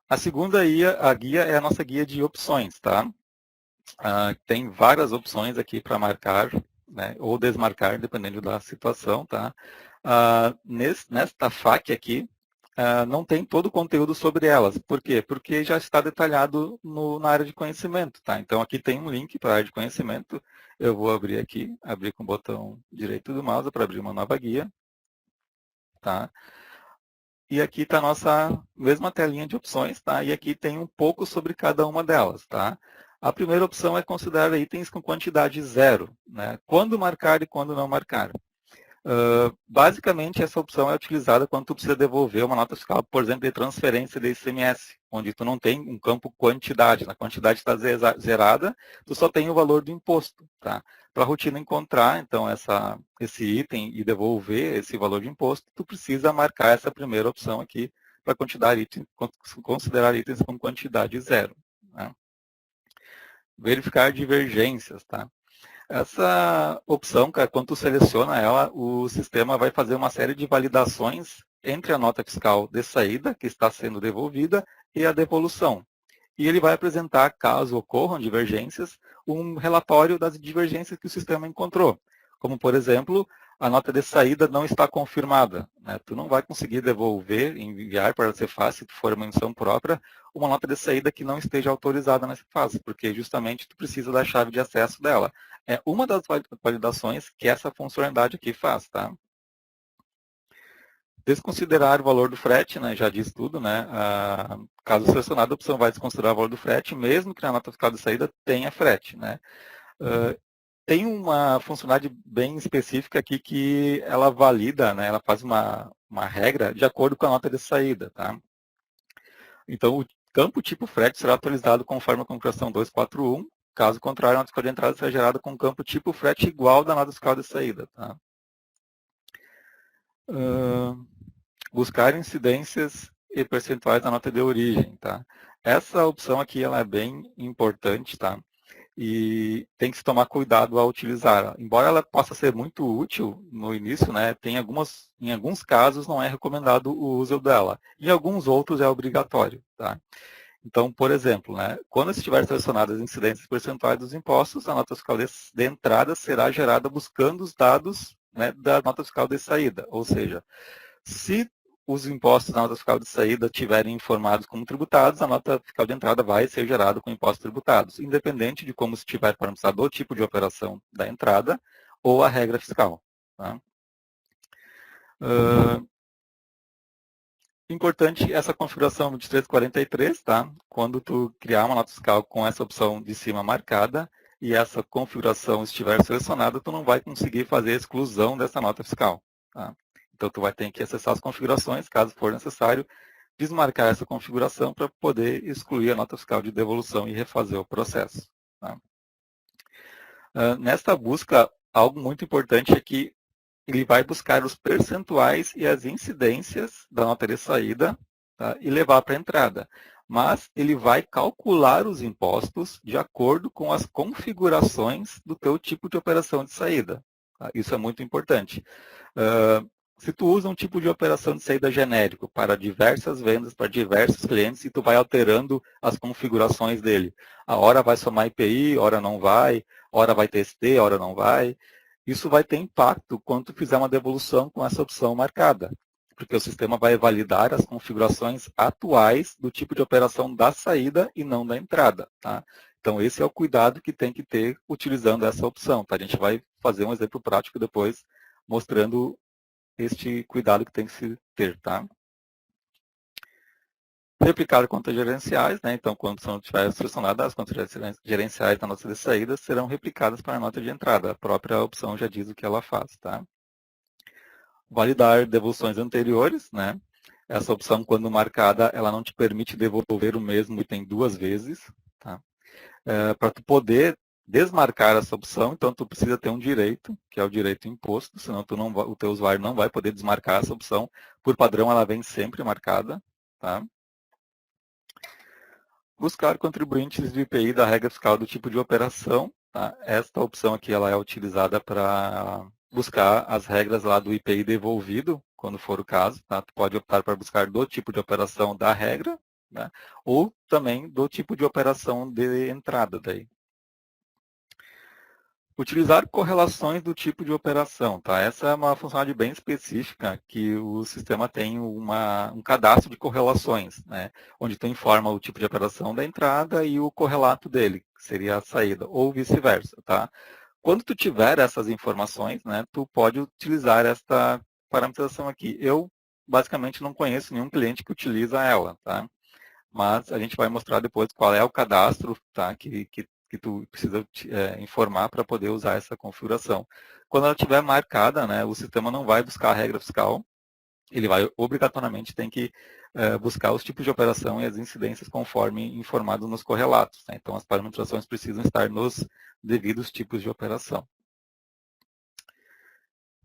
A segunda guia é a nossa guia de opções, tá? Tem várias opções aqui para marcar, né, ou desmarcar, dependendo da situação, tá? Nesta FAQ aqui, não tem todo o conteúdo sobre elas. Por quê? Porque já está detalhado na área de conhecimento, tá? Então aqui tem um link para a área de conhecimento. Eu vou abrir aqui, abrir com o botão direito do mouse para abrir uma nova guia, tá? E aqui está a nossa mesma telinha de opções, tá? E aqui tem um pouco sobre cada uma delas, tá? A primeira opção é considerar itens com quantidade zero, né? Quando marcar e quando não marcar. Basicamente, essa opção é utilizada quando tu precisa devolver uma nota fiscal, por exemplo, de transferência de ICMS, onde tu não tem um campo quantidade. A quantidade está zerada, tu só tem o valor do imposto. Tá? Para a rotina encontrar, então, esse item e devolver esse valor de imposto, tu precisa marcar essa primeira opção aqui para considerar itens com quantidade zero. Né? Verificar divergências. Tá? Essa opção, cara, quando tu seleciona ela, o sistema vai fazer uma série de validações entre a nota fiscal de saída, que está sendo devolvida, e a devolução. E ele vai apresentar, caso ocorram divergências, um relatório das divergências que o sistema encontrou. Como, por exemplo, a nota de saída não está confirmada. Né? Tu não vai conseguir devolver, enviar para a Cefaz, se for uma emissão própria, uma nota de saída que não esteja autorizada na Cefaz, porque justamente tu precisa da chave de acesso dela. É uma das validações que essa funcionalidade aqui faz. Tá? Desconsiderar o valor do frete, né, já diz tudo, né? Caso selecionado, a opção vai desconsiderar o valor do frete, mesmo que na nota fiscal de saída tenha frete, né? Tem uma funcionalidade bem específica aqui que ela valida, né? Ela faz uma regra de acordo com a nota de saída, tá? Então, o campo tipo frete será atualizado conforme a configuração 241. Caso contrário, a nota fiscal de entrada será gerada com o campo tipo frete igual da nota fiscal de saída, tá? Buscar incidências e percentuais da nota de origem, tá? Essa opção aqui ela é bem importante, tá? E tem que se tomar cuidado ao utilizar. Embora ela possa ser muito útil no início, né? Em alguns casos não é recomendado o uso dela. Em alguns outros é obrigatório, tá? Então, por exemplo, né, quando estiver selecionadas as incidências percentuais dos impostos, a nota fiscal de entrada será gerada buscando os dados, né, da nota fiscal de saída. Ou seja, se os impostos na nota fiscal de saída estiverem informados como tributados, a nota fiscal de entrada vai ser gerada com impostos tributados, independente de como estiver parametrizado o tipo de operação da entrada ou a regra fiscal. Tá? Importante essa configuração do 1343, tá? Quando tu criar uma nota fiscal com essa opção de cima marcada e essa configuração estiver selecionada, tu não vai conseguir fazer a exclusão dessa nota fiscal. Tá? Então, tu vai ter que acessar as configurações, caso for necessário, desmarcar essa configuração para poder excluir a nota fiscal de devolução e refazer o processo. Tá? Nesta busca, algo muito importante é que ele vai buscar os percentuais e as incidências da nota de saída, tá, e levar para a entrada. Mas ele vai calcular os impostos de acordo com as configurações do teu tipo de operação de saída. Tá? Isso é muito importante. Se tu usa um tipo de operação de saída genérico para diversas vendas, para diversos clientes, e tu vai alterando as configurações dele. A hora vai somar IPI, hora não vai, hora vai TST, hora não vai. Isso vai ter impacto quando tu fizer uma devolução com essa opção marcada, porque o sistema vai validar as configurações atuais do tipo de operação da saída e não da entrada. Tá? Então, esse é o cuidado que tem que ter utilizando essa opção. Tá? A gente vai fazer um exemplo prático depois, mostrando este cuidado que tem que se ter. Tá? Replicar contas gerenciais, né? Então, quando são tiver selecionadas, as contas gerenciais da nota de saída serão replicadas para a nota de entrada. A própria opção já diz o que ela faz. Tá? Validar devoluções anteriores, né? Essa opção, quando marcada, ela não te permite devolver o mesmo item duas vezes. Tá? Para tu poder desmarcar essa opção, então tu precisa ter um direito, que é o direito imposto, senão o teu usuário não vai poder desmarcar essa opção. Por padrão, ela vem sempre marcada. Tá? Buscar contribuintes do IPI da regra fiscal do tipo de operação. Tá? Esta opção aqui ela é utilizada para buscar as regras lá do IPI devolvido, quando for o caso. Tá? Tu pode optar para buscar do tipo de operação da regra, né? Ou também do tipo de operação de entrada daí. Utilizar correlações do tipo de operação, tá? Essa é uma funcionalidade bem específica que o sistema tem um cadastro de correlações, né? Onde tu informa o tipo de operação da entrada e o correlato dele, que seria a saída, ou vice-versa, tá? Quando tu tiver essas informações, né, tu pode utilizar esta parametrização aqui. Eu, basicamente, não conheço nenhum cliente que utiliza ela, tá? Mas a gente vai mostrar depois qual é o cadastro, tá, que tu precisa informar para poder usar essa configuração. Quando ela estiver marcada, né, o sistema não vai buscar a regra fiscal, ele vai obrigatoriamente tem que buscar os tipos de operação e as incidências conforme informado nos correlatos. Tá? Então, as parametrizações precisam estar nos devidos tipos de operação.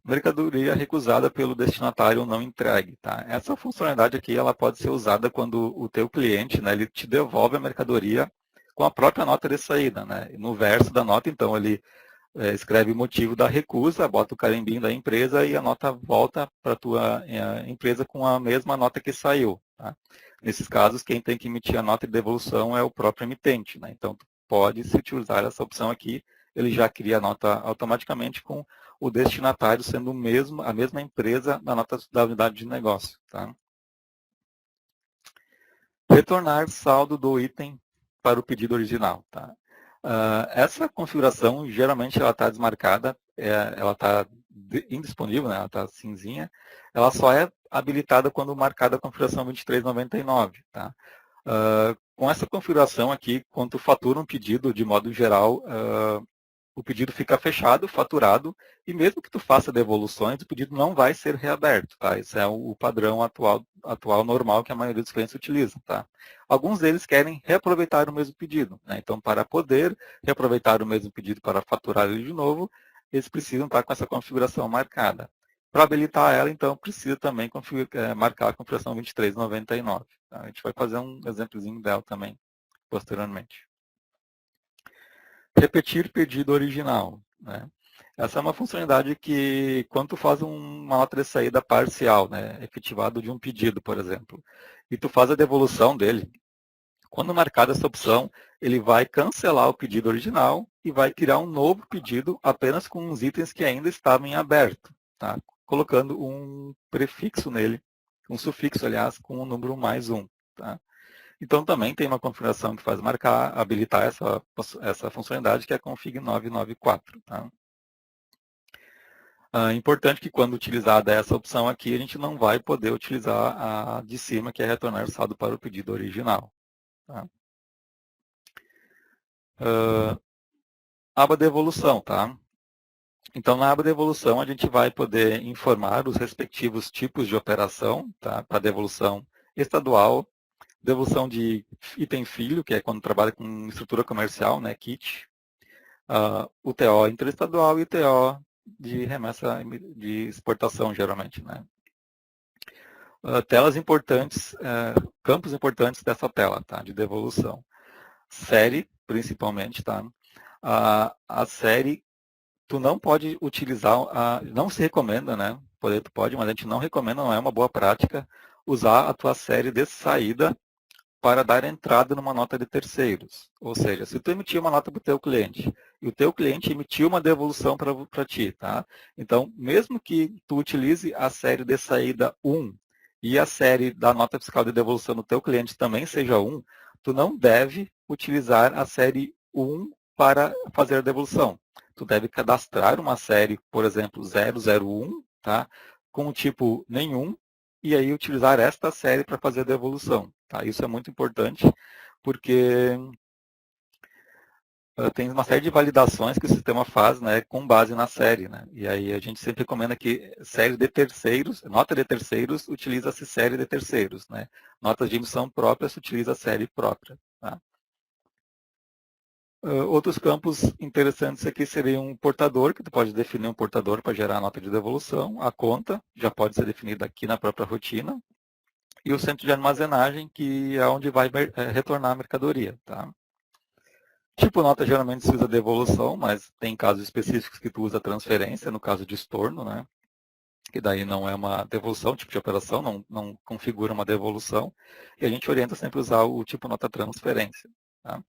Mercadoria recusada pelo destinatário não entregue. Tá? Essa funcionalidade aqui ela pode ser usada quando o teu cliente, né, ele te devolve a mercadoria com a própria nota de saída. Né? No verso da nota, então, ele escreve o motivo da recusa, bota o carimbinho da empresa e a nota volta para a tua empresa com a mesma nota que saiu. Tá? Nesses casos, quem tem que emitir a nota de devolução é o próprio emitente. Né? Então, pode se utilizar essa opção aqui, ele já cria a nota automaticamente com o destinatário sendo a mesma empresa da nota da unidade de negócio. Tá? Retornar saldo do item para o pedido original. Tá? Essa configuração, geralmente, ela está desmarcada, ela está indisponível, né? Ela está cinzinha. Ela só é habilitada quando marcada a configuração 2399. Tá? Com essa configuração aqui, quando tu fatura um pedido, de modo geral, o pedido fica fechado, faturado, e mesmo que tu faça devoluções, o pedido não vai ser reaberto, tá? Esse é o padrão atual normal que a maioria dos clientes utiliza, tá? Alguns deles querem reaproveitar o mesmo pedido, né? Então, para poder reaproveitar o mesmo pedido para faturar ele de novo, eles precisam estar com essa configuração marcada. Para habilitar ela, então, precisa também marcar a configuração 2399. Tá? A gente vai fazer um exemplozinho dela também, posteriormente. Repetir pedido original. Né? Essa é uma funcionalidade que, quando tu faz uma nota de saída parcial, né, efetivado de um pedido, por exemplo, e tu faz a devolução dele, quando marcada essa opção, ele vai cancelar o pedido original e vai criar um novo pedido apenas com os itens que ainda estavam em aberto, tá? Colocando um prefixo nele, um sufixo, aliás, com o número +1. Tá? Então, também tem uma configuração que faz habilitar essa funcionalidade, que é a config 994. Tá? Importante que quando utilizada essa opção aqui, a gente não vai poder utilizar a de cima, que é retornar saldo para o pedido original. Tá? Aba de evolução. Tá? Então, na aba de evolução, a gente vai poder informar os respectivos tipos de operação, tá? Para devolução estadual, devolução de item filho, que é quando trabalha com estrutura comercial, né, kit, o TO interestadual e o TO de remessa de exportação, geralmente. Né? Telas importantes, campos importantes dessa tela, tá? De devolução. Série, principalmente, tá? A série, tu não pode utilizar, não se recomenda, né? Tu pode, mas a gente não recomenda, não é uma boa prática, usar a tua série de saída para dar entrada numa nota de terceiros. Ou seja, se tu emitir uma nota para o teu cliente e o teu cliente emitiu uma devolução para ti, tá? Então, mesmo que tu utilize a série de saída 1 e a série da nota fiscal de devolução do teu cliente também seja 1, tu não deve utilizar a série 1 para fazer a devolução. Tu deve cadastrar uma série, por exemplo, 001, tá? Com o tipo nenhum, e aí utilizar esta série para fazer a devolução. Tá? Isso é muito importante, porque tem uma série de validações que o sistema faz, né, com base na série. Né? E aí a gente sempre recomenda que série de terceiros, nota de terceiros, utiliza-se série de terceiros. Né? Notas de emissão própria, se utiliza a série própria. Tá? Outros campos interessantes aqui seriam um portador, que tu pode definir um portador para gerar a nota de devolução. A conta já pode ser definida aqui na própria rotina. E o centro de armazenagem, que é onde vai retornar a mercadoria. Tá? Tipo nota geralmente se usa devolução, mas tem casos específicos que tu usa transferência, no caso de estorno. Né? que daí não é uma devolução, tipo de operação, não configura uma devolução, e a gente orienta sempre a usar o tipo nota transferência. Tá?